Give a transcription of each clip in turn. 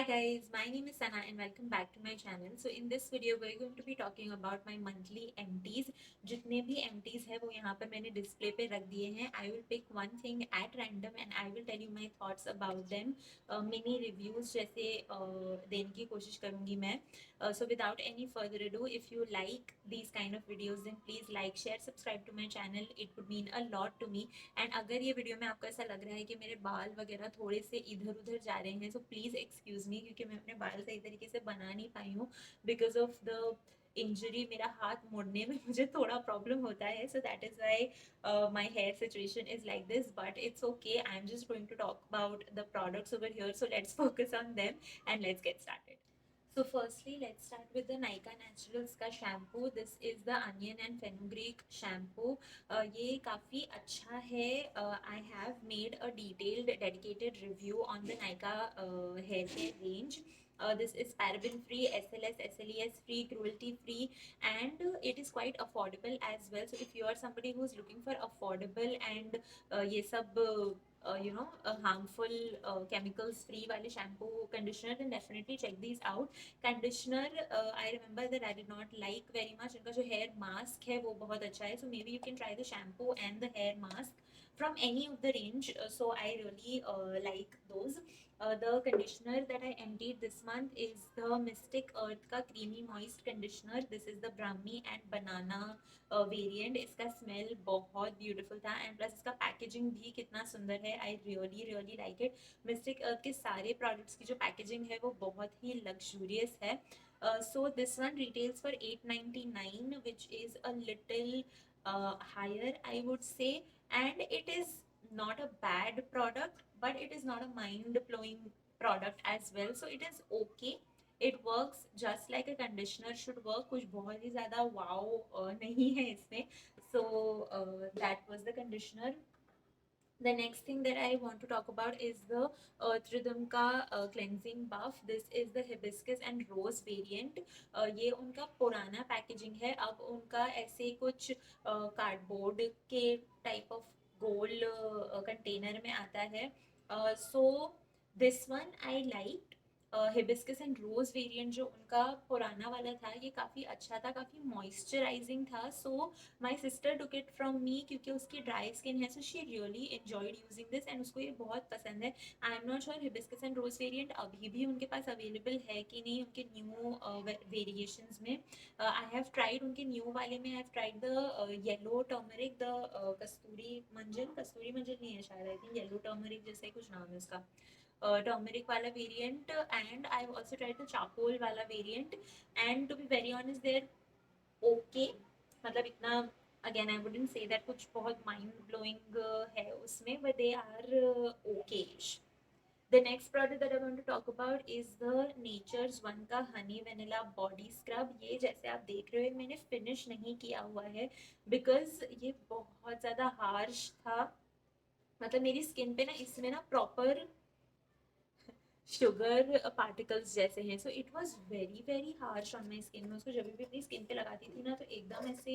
guys, my name is Sana and welcome back to my channel. So in this video we're going to be talking about my monthly empties. जितने भी empties है वो यहाँ पर मैंने display पे रख दिए हैं. I will pick one thing at random and I will tell you my thoughts about them. Mini reviews जैसे देने की कोशिश करूँगी मैं. So without any further ado, if you like these kind of videos then please like, share, subscribe to my channel. It would mean a lot to me. And अगर ये video में आपको ऐसा लग रहा है कि मेरे बाल वगैरह थोड़े से इधर उधर जा रहे हैं, सो प्लीज़ एक्सक्यूज़ मी, क्योंकि मैं अपने बाल सही तरीके से बना नहीं पाई हूँ बिकॉज ऑफ द इंजरी. मेरा हाथ मोड़ने में मुझे थोड़ा प्रॉब्लम होता है, so that is why my hair situation is like this, but it's okay. I am just going to talk about the products over here, so let's focus on them and let's get started. So firstly, let's start with the Nykaa Naturals का shampoo. This is the Onion and Fenugreek shampoo. ये काफ़ी अच्छा है. I have made a detailed dedicated review on the Nykaa hair care range. This is paraben free, SLS, SLES free, cruelty free, and it is quite affordable as well. So if you are somebody who is looking for affordable and ये सब harmful chemicals free वाले shampoo conditioner, then definitely check these out. Conditioner I remember that I did not like very much. इनका जो hair mask है वो बहुत अच्छा है, so maybe you can try the shampoo and the hair mask from any of the range. So I really like those. The conditioner that I emptied this month is the Mystic Earth का creamy moist conditioner. This is the Brahmi and banana variant. इसका smell बहुत beautiful था and plus इसका packaging भी कितना सुंदर है. I really like it. Mystic earth के सारे प्रोडक्ट्स की जो पैकेजिंग है वो बहुत ही लग्जूरियस है. So this one retails for 899, which is a little higher, I would say, and it is not a bad product, but it is not a mind blowing product as well. So it is okay. It works just like a conditioner should work. कुछ बहुत ही ज़्यादा wow नहीं है इसमें. So that was the conditioner. The next thing that I want to talk about is the Earth Rhythm का cleansing buff. This is the hibiscus and rose variant. ये उनका पुराना पैकेजिंग है. अब उनका ऐसे कुछ कार्डबोर्ड के टाइप ऑफ गोल कंटेनर में आता है. So this one I like. Hibiscus and rose variant जो उनका पुराना वाला था ये काफ़ी अच्छा था, काफ़ी मॉइस्चराइजिंग था. So my sister took it from me क्योंकि उसकी ड्राई स्किन है, so she really enjoyed using this and उसको ये बहुत पसंद है. I am not sure hibiscus and rose variant अभी भी उनके पास अवेलेबल है कि नहीं उनके न्यू वेरिएशंस में. आई हैव ट्राइड उनके न्यू वाले में. I have tried the yellow turmeric, the Kasturi मंजन नहीं है शायद, आई थिंक येलो टर्मरिक जैसा ही कुछ नाम है उसका. Turmeric वाला variant and I've also tried the charcoal वाला variant, and to be very honest they're okay. मतलब इतना again I wouldn't say that कुछ बहुत mind blowing है उसमें, but they are okay-ish. The next product that I want to talk about is the Nature's One का Honey Vanilla Body Scrub. ये जैसे आप देख रहे हो मैंने finish नहीं किया हुआ है because ये बहुत ज़्यादा harsh था. मतलब मेरी स्किन पे ना इसमें ना प्रॉपर शुगर पार्टिकल्स जैसे हैं. सो it was very harsh on my skin. मैं उसको जब भी अपनी स्किन पे लगाती थी ना तो एकदम ऐसे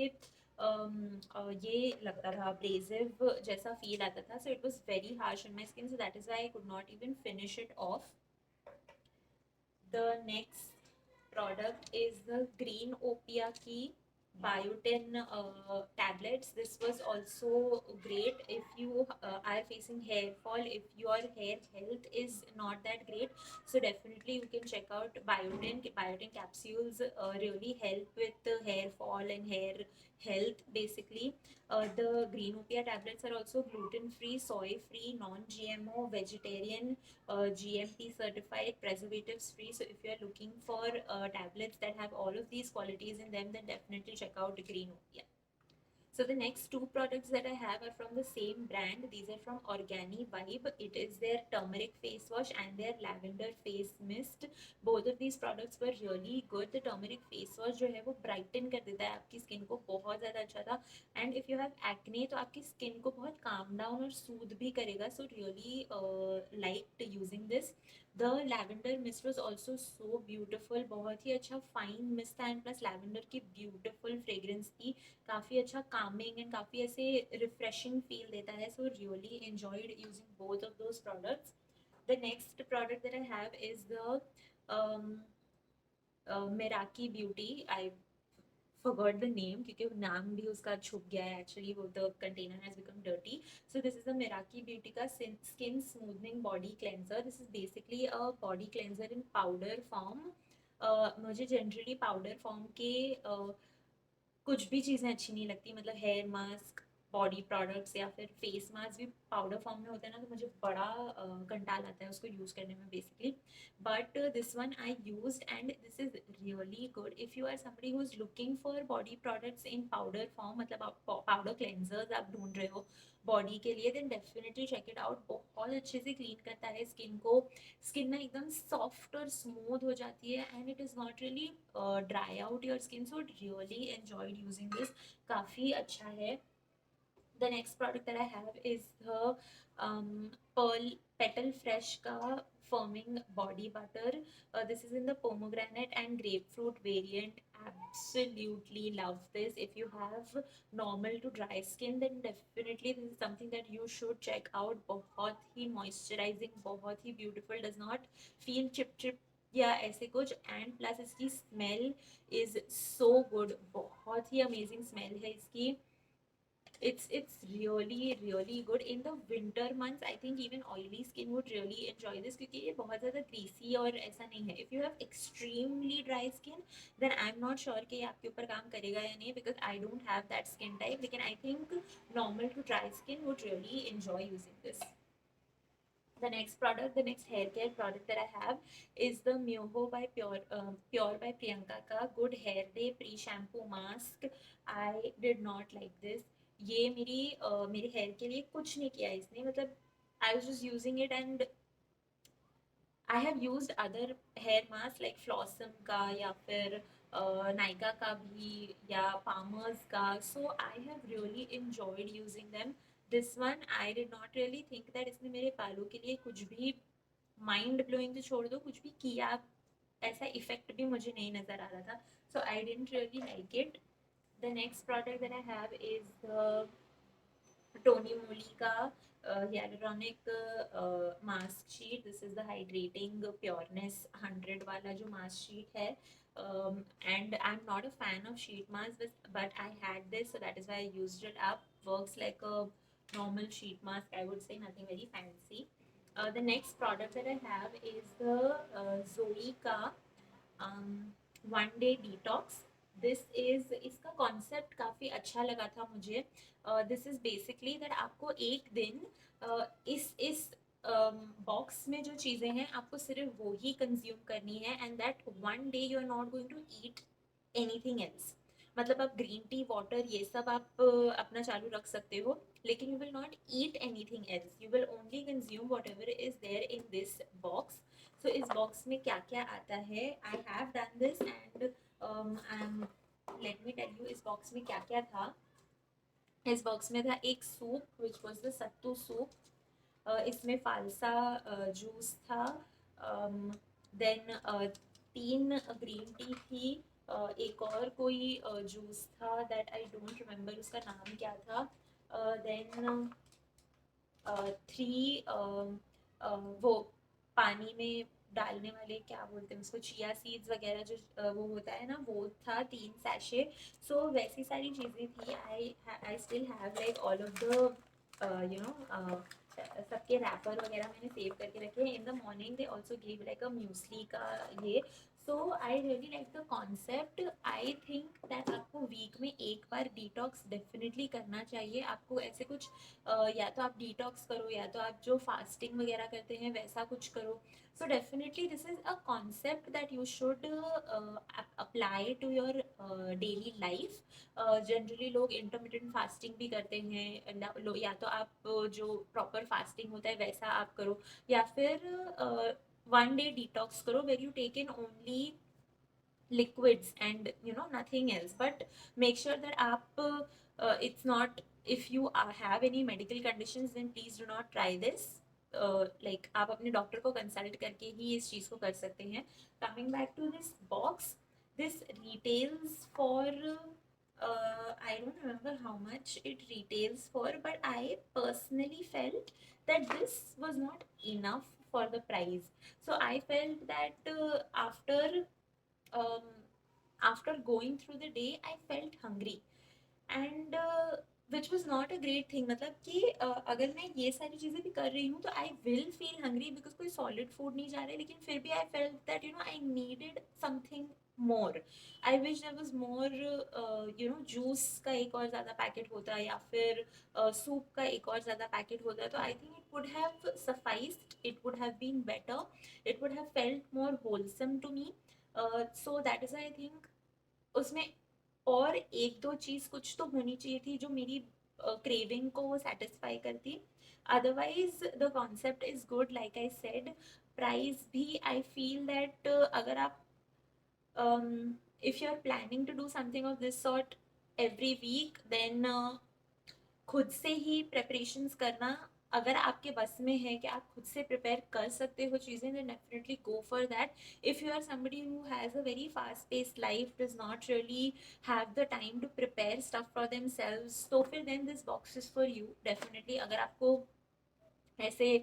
ये लगता था, अब्रेसिव जैसा फील आता था. So it was very harsh on my skin, so that is why I could not even finish it off. The next product is the green opia की biotin tablets. This was also great if you are facing hair fall, if your hair health is not that great, so definitely you can check out biotin capsules. Really help with the hair fall and hair health basically. The green opia tablets are also gluten free, soy free, non GMO, vegetarian, GMP certified, preservatives free. So if you are looking for tablets that have all of these qualities in them, then definitely check out Green Opia. So the next two products that I have are from the same brand. These are from Organi Vibe. It is their turmeric face wash and their lavender face mist. Both of these products were really good. The turmeric face wash जो है वो brighten कर देता है आपकी skin को, बहुत ज़्यादा अच्छा था. And if you have acne तो आपकी skin को बहुत calm down और soothe भी करेगा. So really liked using this. The lavender mist was also so beautiful. बहुत ही अच्छा fine mist था and plus lavender की beautiful fragrance थी. काफ़ी अच्छा कामिंग एंड काफ़ी ऐसे रिफ्रेशिंग फील देता है. So really enjoyed using both of those products. The next product that I have is the um, Meraki Beauty. I forgot the name क्योंकि नाम भी उसका छुप गया है actually वो the container has become dirty. So this is a Meraki Beauty का skin smoothing body cleanser. This is basically a body cleanser in powder form. मुझे जनरली पाउडर फॉर्म के कुछ भी चीज़ें अच्छी नहीं लगती, मतलब हेयर मास्क, बॉडी प्रोडक्ट्स या फिर फेस मास्क भी पाउडर फॉर्म में होता है ना, तो मुझे बड़ा कंटाल आता है उसको यूज़ करने में basically. But this one I use and this is really good. If you are somebody who is looking for body products in powder form, मतलब आप पाउडर क्लेंजर्स आप ढूंढ रहे हो बॉडी के लिए, then definitely check it out. बहुत अच्छे से क्लीन करता है स्किन को. स्किन ना एकदम सॉफ्ट और स्मूथ हो जाती है and it is not really dry out your skin. So really enjoyed using this. काफ़ी अच्छा है. The next product that I have is the Pearl Petal Fresh ka firming body butter. This is in the pomegranate and grapefruit variant. Absolutely love this. If you have normal to dry skin, then definitely this is something that you should check out. बहुत ही moisturizing, बहुत ही beautiful, does not feel chip chip या ऐसे कुछ, and plus इसकी smell is so good. बहुत ही amazing smell है इसकी. It's really good in the winter months. I think even oily skin would really enjoy this क्योंकि ये बहुत ज़्यादा greasy और ऐसा नहीं है. If you have extremely dry skin, then I'm not sure कि ये आपके ऊपर काम करेगा या नहीं, because I don't have that skin type. लेकिन I think normal to dry skin would really enjoy using this. The next hair care product that I have is the Myoho by Pure by Priyanka ka Good Hair Day Pre Shampoo Mask. I did not like this. ये मेरे hair के लिए कुछ नहीं किया इसने, मतलब I was just using it and I have used other hair masks like Flossom का या फिर Nykaa का भी या Palmer's का. So I have really enjoyed using them. This one I did not really think that इसने मेरे बालों के लिए कुछ भी माइंड ब्लोइंग तो छोड़ दो, कुछ भी किया ऐसा इफेक्ट भी मुझे नहीं नज़र आ रहा था. So I didn't really like it. The next product that I have is the Tony Moly का hyaluronic mask sheet. This is the hydrating pureness 100 वाला जो mask sheet है. And I'm not a fan of sheet masks, but I had this, so that is why I used it up. Works like a normal sheet mask, I would say, nothing very fancy. The next product that I have is the Zoe का one day detox. This is इसका concept काफ़ी अच्छा लगा था मुझे. This is basically that आपको एक दिन इस बॉक्स में जो चीज़ें हैं आपको सिर्फ वो ही कंज्यूम करनी है, and that one day you are not going to eat anything else. मतलब आप ग्रीन टी वाटर ये सब आप अपना चालू रख सकते हो, लेकिन you will not eat anything else. You will only consume whatever is there in this box. So इस बॉक्स में क्या क्या आता है, I have done this and I am let me tell you इस बॉक्स में क्या क्या था. इस बॉक्स में था एक soup which was the sattu soup. इसमें फालसा जूस था. देन 3 ग्रीन टी थी. एक और कोई जूस था दैट आई डोंट रिमेम्बर उसका नाम क्या था. देन 3 वो पानी में डालने वाले क्या बोलते हैं उसको, चिया सीड्स वगैरह जो वो होता है ना, वो था 3 सैशे. सो वैसी सारी चीज़ें थी. I still have like all of the you know सबके रैपर वगैरह मैंने सेव करके रखे हैं. In the morning they also give like a muesli का ये. So I really like the concept. I think that आपको वीक में एक बार डिटॉक्स डेफिनेटली करना चाहिए. आपको ऐसे कुछ या तो आप डिटॉक्स करो या तो आप जो फास्टिंग वगैरह करते हैं वैसा कुछ करो. So definitely this is a concept that you should apply to your daily life. Generally लोग इंटरमिटेंट फास्टिंग भी करते हैं. या तो आप जो प्रॉपर फास्टिंग होता है वैसा आप करो, या फिर वन डे डिटॉक्स करो where you take in only liquids and nothing else. But make sure that aap it's not, if you have any medical conditions, then please do not try this. Like आप अपने doctor को consult करके ही इस चीज़ को कर सकते हैं. Coming back to this box, this retails for I don't remember how much it retails for, but I personally felt that this was not enough for the price. So I felt that um, after going through the day I felt hungry, and which was not a great thing. मतलब कि अगर मैं ये सारी चीज़ें भी कर रही हूँ तो I will feel hungry because कोई सॉलिड फूड नहीं जा रहा है, लेकिन फिर भी I felt that you know I needed something more. I wish there was more, you know juice का एक और ज़्यादा पैकेट होता या फिर सूप का एक और ज़्यादा पैकेट होता, तो I think it would have sufficed, it would have been better, it would have felt more wholesome to me. So that is I think उसमें और एक दो चीज कुछ तो होनी चाहिए थी जो मेरी क्रेविंग को वो सेटिस्फाई करती. Otherwise the concept is good, like I said. Price भी आई फील दैट अगर आप if you are planning to do something of this sort every week, then खुद से ही प्रेपरेशंस करना, अगर आपके बस में है कि आप खुद से प्रिपेयर कर सकते हो चीज़ें, then definitely go for that. If you are somebody who has a very fast paced life, does not really have the time to prepare stuff for themselves, तो फिर then this box is for you definitely. अगर आपको ऐसे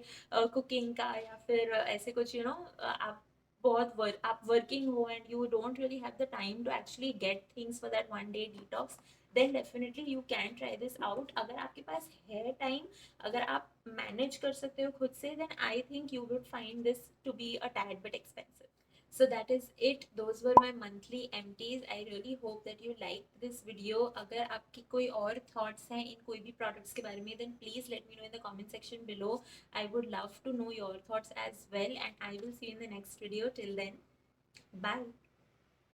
cooking का या फिर ऐसे कुछ यू नो आप बहुत आप वर्किंग हो and you don't really have the time to actually get things for that one day detox, then definitely you can try this out. अगर आपके पास है टाइम, अगर आप मैनेज कर सकते हो खुद से, then I think you would find this to be a tad bit expensive. So that is it. Those were my monthly empties. I really hope that you liked this video. अगर आपकी कोई और thoughts हैं इन कोई भी products के बारे में, then please let me know in the comment section below. I would love to know your thoughts as well, and I will see you in the next video. Till then, bye.